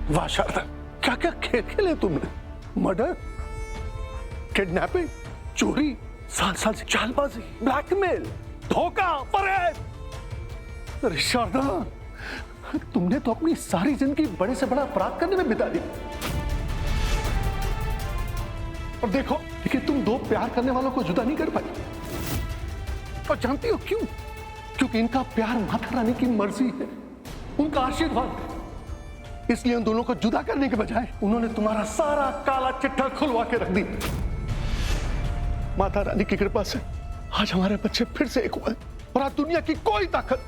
वाह शारदा, क्या क्या खेल खेले तुमने। मर्डर, किडनैपिंग, चोरी, साल साल से चालबाजी, ब्लैकमेल, धोखा, फरेब। अरे शारदा, तुमने तो अपनी सारी जिंदगी बड़े से बड़ा अपराध करने में बिता दी। और देखो, लेकिन तुम दो प्यार करने वालों को जुदा नहीं कर पाई। और जानती हो क्यों? क्योंकि इनका प्यार माता रानी की मर्जी है, उनका आशीर्वाद है। इसलिए उन दोनों को जुदा करने के बजाय उन्होंने तुम्हारा सारा काला चिट्ठा खुलवा के रख दी। माता रानी की कृपा से आज हमारे बच्चे फिर से एक हुए और आज दुनिया की कोई ताकत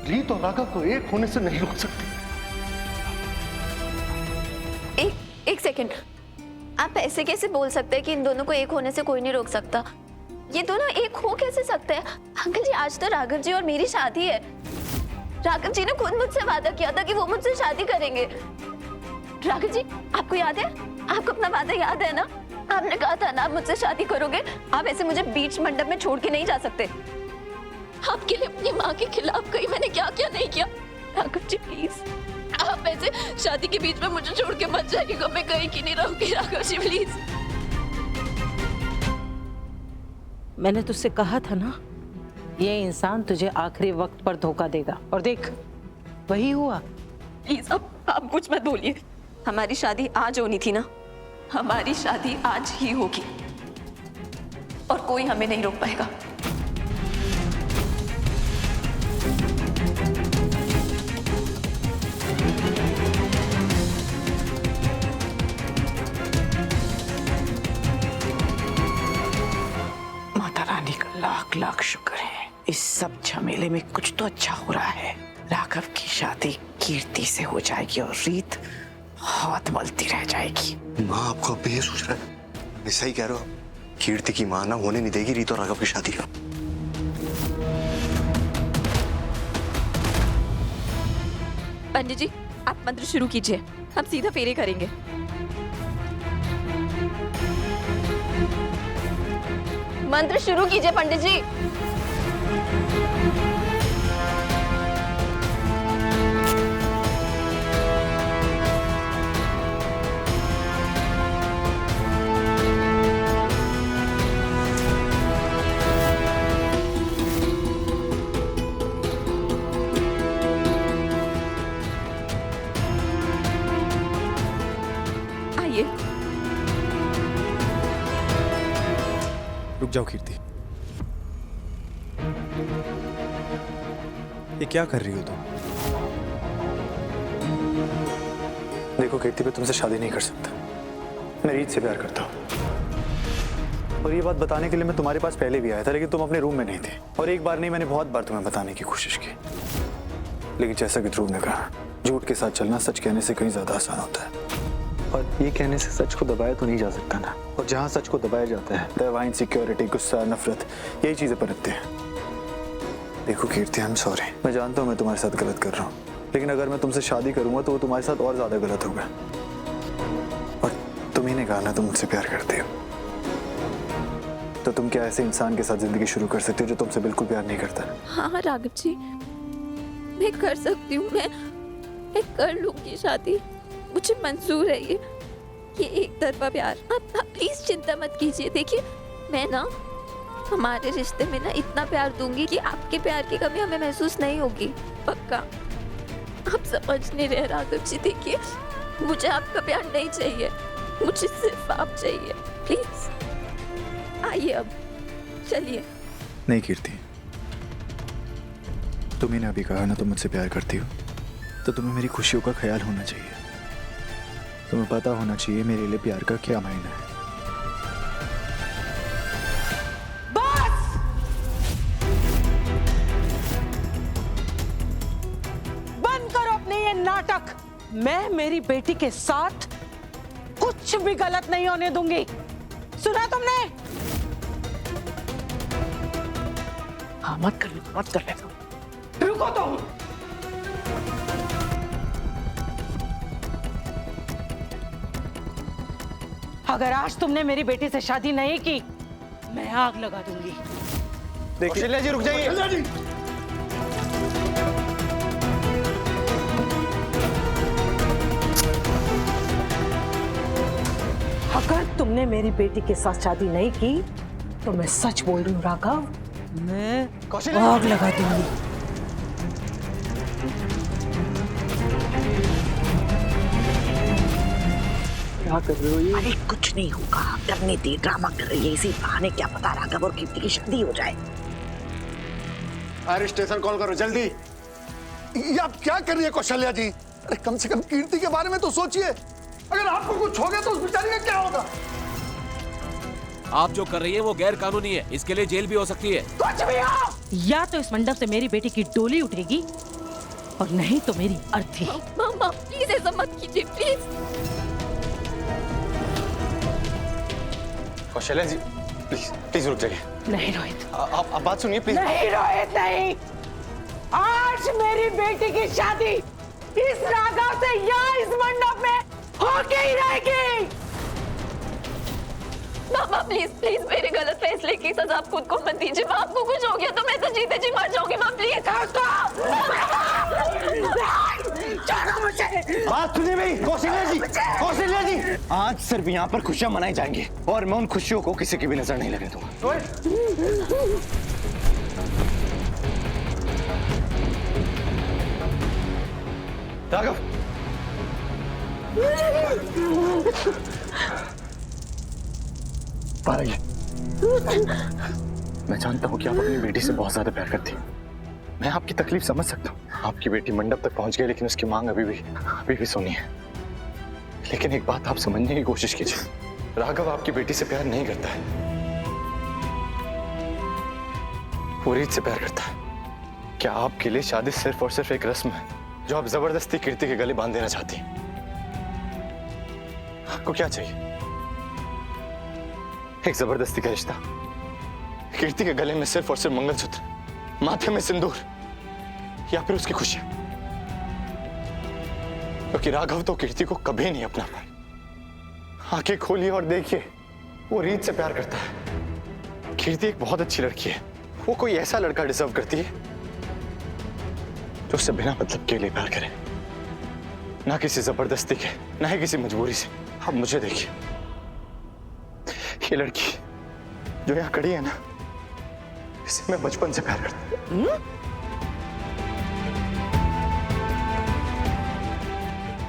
रीत और राघव को एक होने से नहीं रोक सकती। एक सेकंड, आप ऐसे कैसे बोल सकते हैं कि इन दोनों को एक होने से कोई नहीं रोक सकता? ये दोनों एक हो कैसे सकते हैं? अंकल जी, आज तो राघव जी और मेरी शादी है। राघव जी ने खुद मुझसे वादा किया था कि वो मुझसे शादी करेंगे। राघव जी, आपको याद है? आपको अपना वादा याद है ना? आपने कहा था ना आप मुझसे शादी करोगे। आप ऐसे मुझे बीच मंडप में छोड़ के नहीं जा सकते। आपके लिए अपनी माँ के खिलाफ कहीं मैंने क्या क्या नहीं किया। राघव जी प्लीज, आप ऐसे शादी के बीच में मुझे छोड़ के मत जाइएगा। मैं कहीं की नहीं रहूंगी। राघव जी प्लीज। मैंने तुझसे कहा था ना, ये इंसान तुझे आखिरी वक्त पर धोखा देगा, और देख वही हुआ। प्लीज अब आप कुछ मत बोलिए। हमारी शादी आज होनी थी ना, हमारी शादी आज ही होगी और कोई हमें नहीं रोक पाएगा। माता रानी का लाख लाख शुक्र है, इस सब झमेले में कुछ तो अच्छा हो रहा है। राघव की शादी कीर्ति से हो जाएगी और रीत हाथ मलती रह जाएगी। माँ आपको अब भी ये सोच रहा है? मैं सही कह रहा हूँ, कीर्ति की माँ ना होने नहीं देगी रीत और राघव की शादी। पंडित जी, आप मंत्र शुरू कीजिए, हम सीधा फेरे करेंगे। मंत्र शुरू कीजिए पंडित जी। आइए। रुक जाओ कीर्ति, ये क्या कर रही हो तुम? देखो कीर्ति, मैं तुमसे शादी नहीं कर सकता। मैं रीत से प्यार करता हूँ और ये बात बताने के लिए मैं तुम्हारे पास पहले भी आया था, लेकिन तुम अपने रूम में नहीं थे। और एक बार नहीं, मैंने बहुत बार तुम्हें बताने की कोशिश की, लेकिन जैसा कि ध्रुव ने कहा, झूठ के साथ चलना सच कहने से कहीं ज्यादा आसान होता है। और ये कहने से सच को दबाया तो नहीं जा सकता ना। और जहाँ सच को दबाया जाता है, वहाँ इनसिक्योरिटी, गुस्सा, नफरत, यही चीजें पनपती हैं। देखो कीर्ति, आई एम सॉरी, मैं जानता हूँ मैं तुम्हारे साथ गलत कर रहा हूँ, लेकिन अगर मैं तुमसे शादी करूंगा तो वो तुम्हारे साथ और ज्यादा गलत होगा। और तुम ही ने कहा ना तुम मुझसे प्यार करते हो, तो तुम क्या ऐसे इंसान के साथ जिंदगी शुरू कर सकते हो जो तुमसे बिल्कुल प्यार नहीं करता? हाँ राघव जी, मैं कर सकती हूँ। मैं कर लूंगी शादी, मुझे मंजूर है ये एक तरफा प्यार। आप प्लीज चिंता मत कीजिए। देखिए, मैं ना हमारे रिश्ते में ना इतना प्यार दूंगी कि आपके प्यार की कमी हमें महसूस नहीं होगी, पक्का। आप समझ नहीं रहे राघव जी। देखिए, मुझे आपका प्यार नहीं चाहिए, मुझे सिर्फ आप चाहिए। प्लीज आइए, अब चलिए। नहीं कीर्ति, तुम्ही ने अभी कहा ना तुम मुझसे प्यार करती हो, तो तुम्हें मेरी खुशियों का ख्याल होना चाहिए। तुम्हें पता होना चाहिए मेरे लिए प्यार का क्या मायना है। बस! बंद करो अपने ये नाटक। मैं मेरी बेटी के साथ कुछ भी गलत नहीं होने दूंगी, सुना तुमने? हाँ, मत कर लेना, मत कर लेना। रुको तुम। अगर आज तुमने मेरी बेटी से शादी नहीं की, मैं आग लगा दूंगी। देखिए जी, रुक जाइए। तुमने मेरी बेटी के साथ शादी नहीं की तो मैं सच बोल रही हूँ राघव, मैं आग लगा दूंगी। क्या कर रहे हो ये? अरे कुछ नहीं होगा, करने दे, ड्रामा कर रही है, इसी बहाने क्या पता राघव और कीर्ति की शादी हो जाए। फायर स्टेशन कॉल करो जल्दी। ये आप क्या कर रही है कौशल्या जी? अरे कम से कम कीर्ति के बारे में तो सोचिए। अगर आपको कुछ हो गया तो उस बेचारी का क्या होगा? आप जो कर रही है वो गैर कानूनी है, इसके लिए जेल भी हो सकती है। कुछ भी हो, या तो इस मंडप से मेरी बेटी की डोली उठेगी और नहीं तो मेरी अर्थी। मामा प्लीज ऐसा मत कीजिए please. Kaushalya ji please please रुक जाइए। नहीं रोहित, आप बात सुनिए प्लीज। नहीं रोहित नहीं, आज मेरी बेटी की शादी इस राघव से या इस मंडप में होके ही रहेगी। मामा प्लीज प्लीज मेरे गलत फैसले की सजा आप खुद को मत दीजिए। माँ आपको कुछ हो गया तो मैं तो जीते जी मर जाऊंगी। माँ प्लीज। बात सुनिए मेरी कौशल्या जी, कौशल्या जी, आज सिर्फ यहाँ पर खुशियां मनाई जाएंगी और मैं उन खुशियों को किसी की भी नजर नहीं लगने दूंगा। राघव, पारगी, मैं जानता हूँ कि आप अपनी बेटी से बहुत ज्यादा प्यार करती हैं। मैं आपकी तकलीफ समझ सकता हूँ। आपकी बेटी मंडप तक पहुंच गई लेकिन उसकी मांग अभी भी सोनी है। लेकिन एक बात आप समझने की कोशिश कीजिए, राघव आपकी बेटी से प्यार नहीं करता है, वो रीत से प्यार करता है। क्या आपके लिए शादी सिर्फ और सिर्फ एक रस्म है जो आप जबरदस्ती कीर्ति के गले बांध देना चाहती हैं? आपको क्या चाहिए? एक जबरदस्ती का रिश्ता? कीर्ति के गले में सिर्फ और सिर्फ मंगलसूत्र, माथे में सिंदूर, या फिर उसकी खुशियां? क्योंकि राघव तो कीर्ति को कभी नहीं अपना पाए। आंखें खोलिए और देखिए, वो रीत से प्यार करता है। कीर्ति एक बहुत अच्छी लड़की है, वो कोई ऐसा लड़का डिजर्व करती है जो उससे बिना मतलब के लिए प्यार करे, ना किसी जबरदस्ती के, ना ही किसी मजबूरी से। अब मुझे देखिए, ये लड़की जो यहां खड़ी है ना, इसे मैं बचपन से प्यार करता हूं।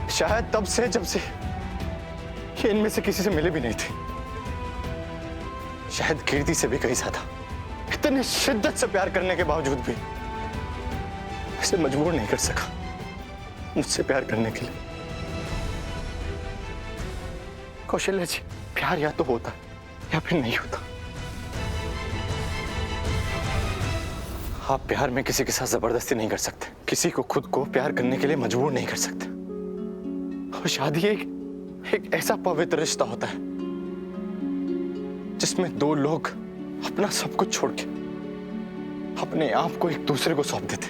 शायद तब से जब से ये इनमें से किसी से मिले भी नहीं थे। शायद कीर्ति से भी कहीं ज्यादा। इतने शिद्दत से प्यार करने के बावजूद भी इसे मजबूर नहीं कर सका मुझसे प्यार करने के लिए। कौशल्या जी, प्यार या तो होता या फिर नहीं होता। आप प्यार में किसी के साथ जबरदस्ती नहीं कर सकते, किसी को खुद को प्यार करने के लिए मजबूर नहीं कर सकते। और शादी एक ऐसा पवित्र रिश्ता होता है जिसमें दो लोग अपना सब कुछ छोड़ के अपने आप को एक दूसरे को सौंप देते।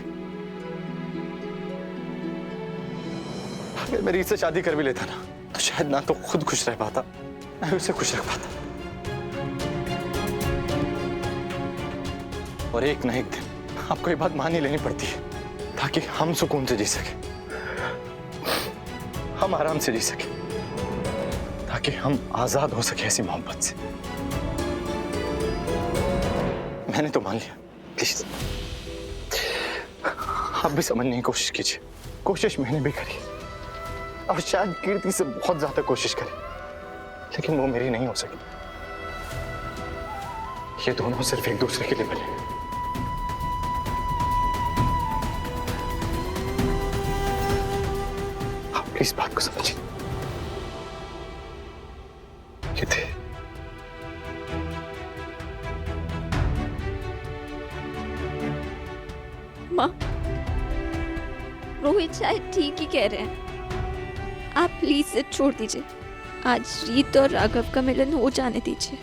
अगर मैं रीत से शादी कर भी लेता ना, तो शायद ना तो खुद खुश रह पाता, ना ही उसे खुश रख पाता। और एक ना एक दिन आपको ये बात मान ही लेनी पड़ती है ताकि हम सुकून से जी सके, हम आराम से जी सके, ताकि हम आजाद हो सके ऐसी मोहब्बत से। मैंने तो मान लिया, प्लीज आप भी समझने की कोशिश कीजिए। कोशिश मैंने भी करी और शायद कीर्ति से बहुत ज्यादा कोशिश करी, लेकिन वो मेरी नहीं हो सकी। ये दोनों सिर्फ एक दूसरे के लिए बने। आप इस बात को समझिए। ये थे माँ, रोहित शायद ठीक ही कह रहे हैं। आप प्लीज से छोड़ दीजिए, आज रीत और राघव का मिलन हो जाने दीजिए।